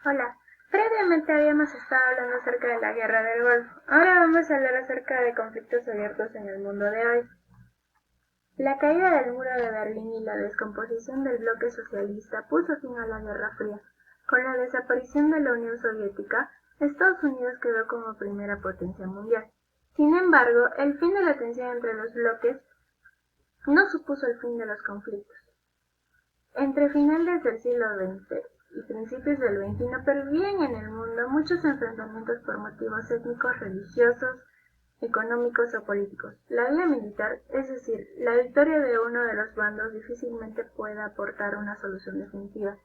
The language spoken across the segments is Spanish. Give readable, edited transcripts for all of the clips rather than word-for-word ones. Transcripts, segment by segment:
Hola, previamente habíamos estado hablando acerca de la Guerra del Golfo. Ahora vamos a hablar acerca de conflictos abiertos en el mundo de hoy. La caída del muro de Berlín y la descomposición del bloque socialista puso fin a la Guerra Fría. Con la desaparición de la Unión Soviética, Estados Unidos quedó como primera potencia mundial. Sin embargo, el fin de la tensión entre los bloques no supuso el fin de los conflictos. Entre finales del siglo XX y principios del XXI pervivían en el mundo muchos enfrentamientos por motivos étnicos, religiosos, económicos o políticos. La vía militar, es decir, la victoria de uno de los bandos, difícilmente puede aportar una solución definitiva,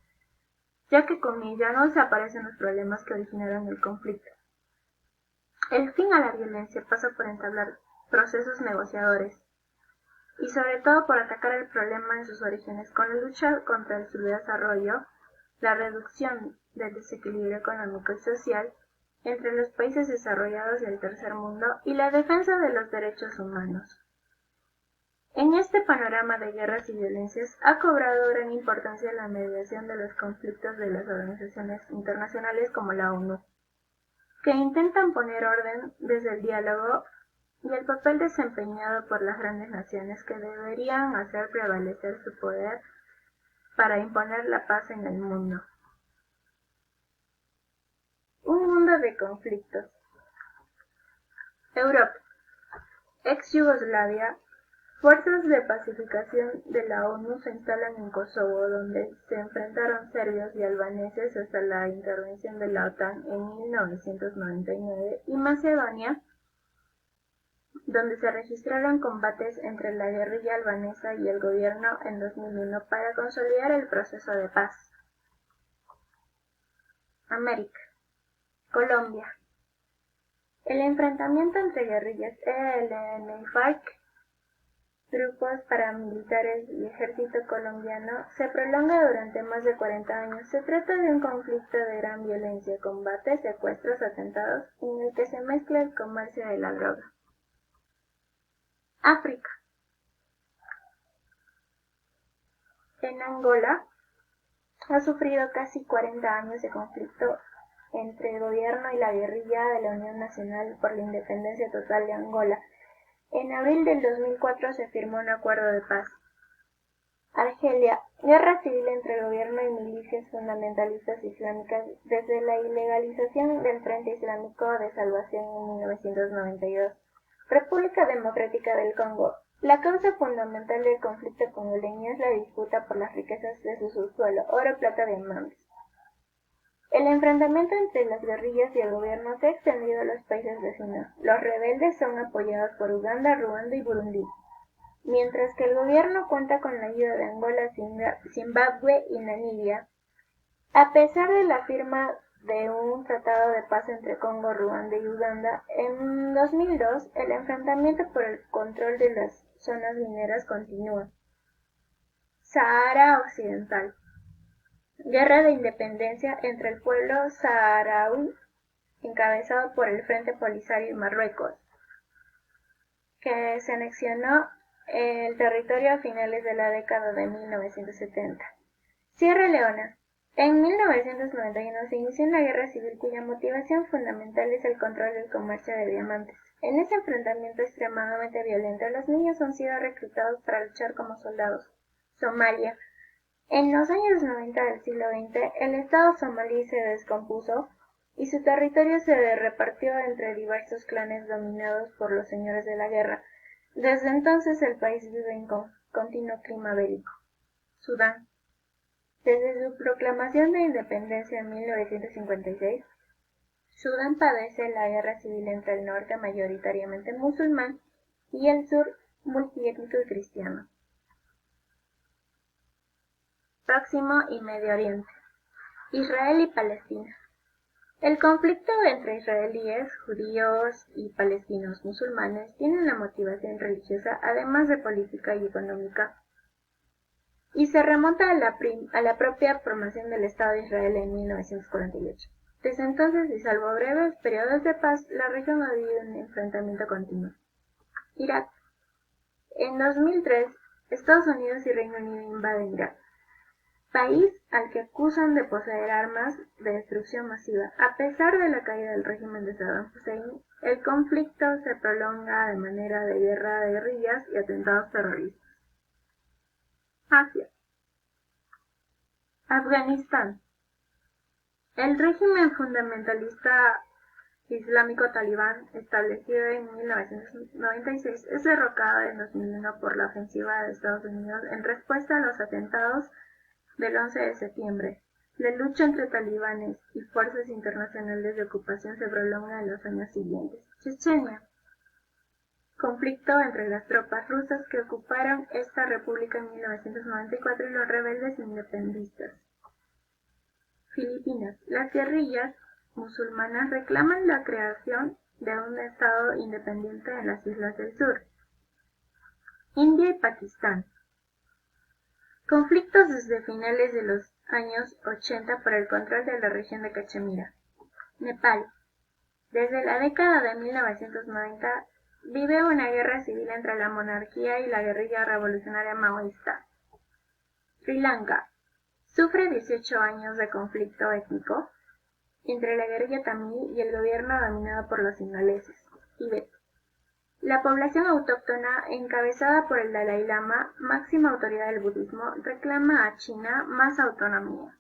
ya que con ella no desaparecen los problemas que originaron el conflicto. El fin a la violencia pasa por entablar procesos negociadores, y sobre todo por atacar el problema en sus orígenes, con la lucha contra el subdesarrollo, la reducción del desequilibrio económico y social entre los países desarrollados y el tercer mundo y la defensa de los derechos humanos. En este panorama de guerras y violencias ha cobrado gran importancia la mediación de los conflictos de las organizaciones internacionales como la ONU, que intentan poner orden desde el diálogo y el papel desempeñado por las grandes naciones que deberían hacer prevalecer su poder para imponer la paz en el mundo. Un mundo de conflictos. Europa. Ex-Yugoslavia. Fuerzas de pacificación de la ONU se instalan en Kosovo, donde se enfrentaron serbios y albaneses hasta la intervención de la OTAN en 1999, y Macedonia, donde se registraron combates entre la guerrilla albanesa y el gobierno en 2001 para consolidar el proceso de paz. América. Colombia. El enfrentamiento entre guerrillas ELN y FARC, grupos paramilitares y ejército colombiano, se prolonga durante más de 40 años. Se trata de un conflicto de gran violencia, combates, secuestros, atentados, en el que se mezcla el comercio de la droga. África. En Angola, ha sufrido casi 40 años de conflicto entre el gobierno y la guerrilla de la Unión Nacional por la Independencia Total de Angola. En abril del 2004 se firmó un acuerdo de paz. Argelia. Guerra civil entre el gobierno y milicias fundamentalistas islámicas desde la ilegalización del Frente Islámico de Salvación en 1992. República Democrática del Congo. La causa fundamental del conflicto congoleño es la disputa por las riquezas de su subsuelo, oro, plata, diamantes. El enfrentamiento entre las guerrillas y el gobierno se ha extendido a los países vecinos. Los rebeldes son apoyados por Uganda, Ruanda y Burundi, mientras que el gobierno cuenta con la ayuda de Angola, Zimbabue y Namibia. A pesar de la firma de un tratado de paz entre Congo, Ruanda y Uganda, en 2002 el enfrentamiento por el control de las zonas mineras continúa. Sahara Occidental. Guerra de independencia entre el pueblo saharaui, encabezado por el Frente Polisario y Marruecos, que se anexionó el territorio a finales de la década de 1970. Sierra Leona. En 1991 se inició una guerra civil cuya motivación fundamental es el control del comercio de diamantes. En ese enfrentamiento extremadamente violento, los niños han sido reclutados para luchar como soldados. Somalia. En los años 90 del siglo XX, el Estado somalí se descompuso y su territorio se repartió entre diversos clanes dominados por los señores de la guerra. Desde entonces el país vive en continuo clima bélico. Sudán. Desde su proclamación de independencia en 1956, Sudán padece la guerra civil entre el norte, mayoritariamente musulmán, y el sur, multiétnico y cristiano. Próximo y Medio Oriente. Israel y Palestina. El conflicto entre israelíes, judíos y palestinos musulmanes tiene una motivación religiosa, además de política y económica, y se remonta a la propia formación del Estado de Israel en 1948. Desde entonces, y salvo breves periodos de paz, la región ha vivido un enfrentamiento continuo. Irak. En 2003, Estados Unidos y Reino Unido invaden Irak. país al que acusan de poseer armas de destrucción masiva. A pesar de la caída del régimen de Saddam Hussein, el conflicto se prolonga de manera de guerra de guerrillas y atentados terroristas. Asia. Afganistán. El régimen fundamentalista islámico talibán, establecido en 1996, es derrocado en 2001 por la ofensiva de Estados Unidos en respuesta a los atentados del 11 de septiembre. La lucha entre talibanes y fuerzas internacionales de ocupación se prolonga en los años siguientes. Chechenia. Conflicto entre las tropas rusas que ocuparon esta república en 1994 y los rebeldes independistas. Filipinas. Las guerrillas musulmanas reclaman la creación de un estado independiente en las islas del sur. India y Pakistán. Conflictos desde finales de los años 80 por el control de la región de Cachemira. Nepal. Desde la década de 1990 vive una guerra civil entre la monarquía y la guerrilla revolucionaria maoísta. Sri Lanka. Sufre 18 años de conflicto étnico entre la guerrilla tamil y el gobierno dominado por los ingleses. Tíbet. La población autóctona, encabezada por el Dalai Lama, máxima autoridad del budismo, reclama a China más autonomía.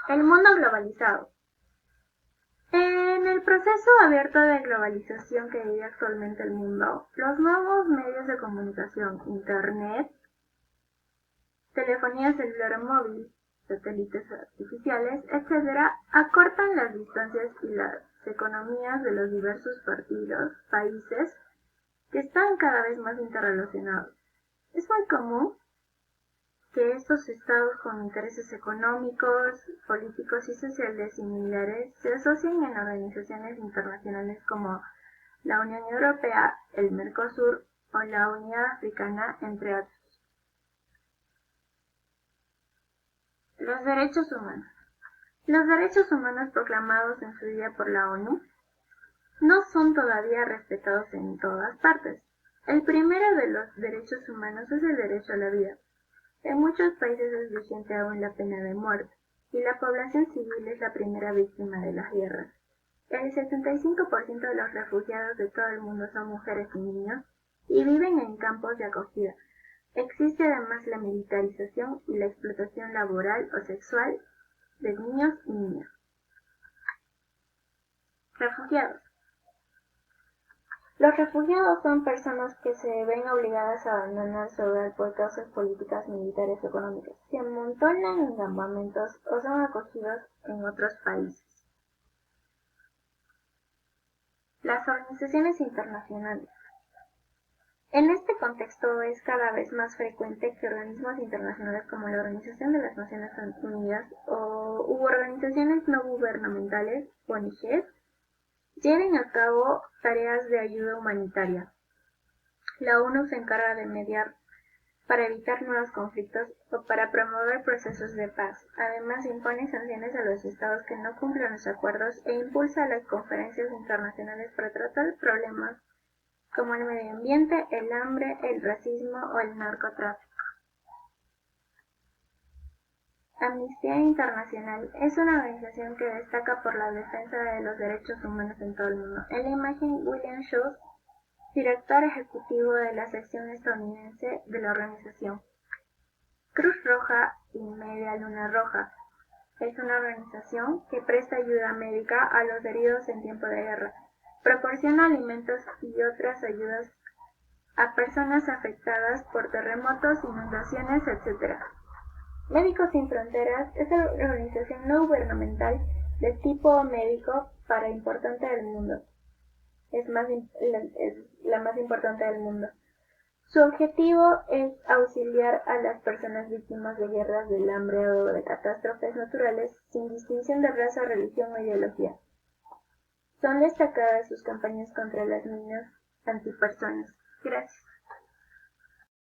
El mundo globalizado. En el proceso abierto de globalización que vive actualmente el mundo, los nuevos medios de comunicación, Internet, telefonía celular móvil, satélites artificiales, etc., acortan las distancias y las economías de los diversos países que están cada vez más interrelacionados. Es muy común que estos estados con intereses económicos, políticos y sociales similares se asocien en organizaciones internacionales como la Unión Europea, el Mercosur o la Unidad Africana, entre otros. Los derechos humanos. Los derechos humanos proclamados en su día por la ONU no son todavía respetados en todas partes. El primero de los derechos humanos es el derecho a la vida. En muchos países es vigente aún la pena de muerte, y la población civil es la primera víctima de las guerras. El 75% de los refugiados de todo el mundo son mujeres y niños, y viven en campos de acogida. Existe además la militarización y la explotación laboral o sexual de niños y niñas. Refugiados. Los refugiados son personas que se ven obligadas a abandonar su hogar por causas políticas, militares o económicas. Se amontonan en campamentos o son acogidos en otros países. Las organizaciones internacionales. En este contexto es cada vez más frecuente que organismos internacionales como la Organización de las Naciones Unidas u organizaciones no gubernamentales, ONGs, lleven a cabo tareas de ayuda humanitaria. La ONU se encarga de mediar para evitar nuevos conflictos o para promover procesos de paz. Además, impone sanciones a los estados que no cumplan los acuerdos e impulsa las conferencias internacionales para tratar problemas como el medio ambiente, el hambre, el racismo o el narcotráfico. Amnistía Internacional es una organización que destaca por la defensa de los derechos humanos en todo el mundo. En la imagen, William Schultz, director ejecutivo de la sección estadounidense de la organización. Cruz Roja y Media Luna Roja es una organización que presta ayuda médica a los heridos en tiempo de guerra. Proporciona alimentos y otras ayudas a personas afectadas por terremotos, inundaciones, etc. Médicos Sin Fronteras es la organización no gubernamental de tipo médico para importante del mundo. Es la más importante del mundo. Su objetivo es auxiliar a las personas víctimas de guerras, del hambre o de catástrofes naturales sin distinción de raza, religión o ideología. Son destacadas sus campañas contra las minas antipersonas. Gracias.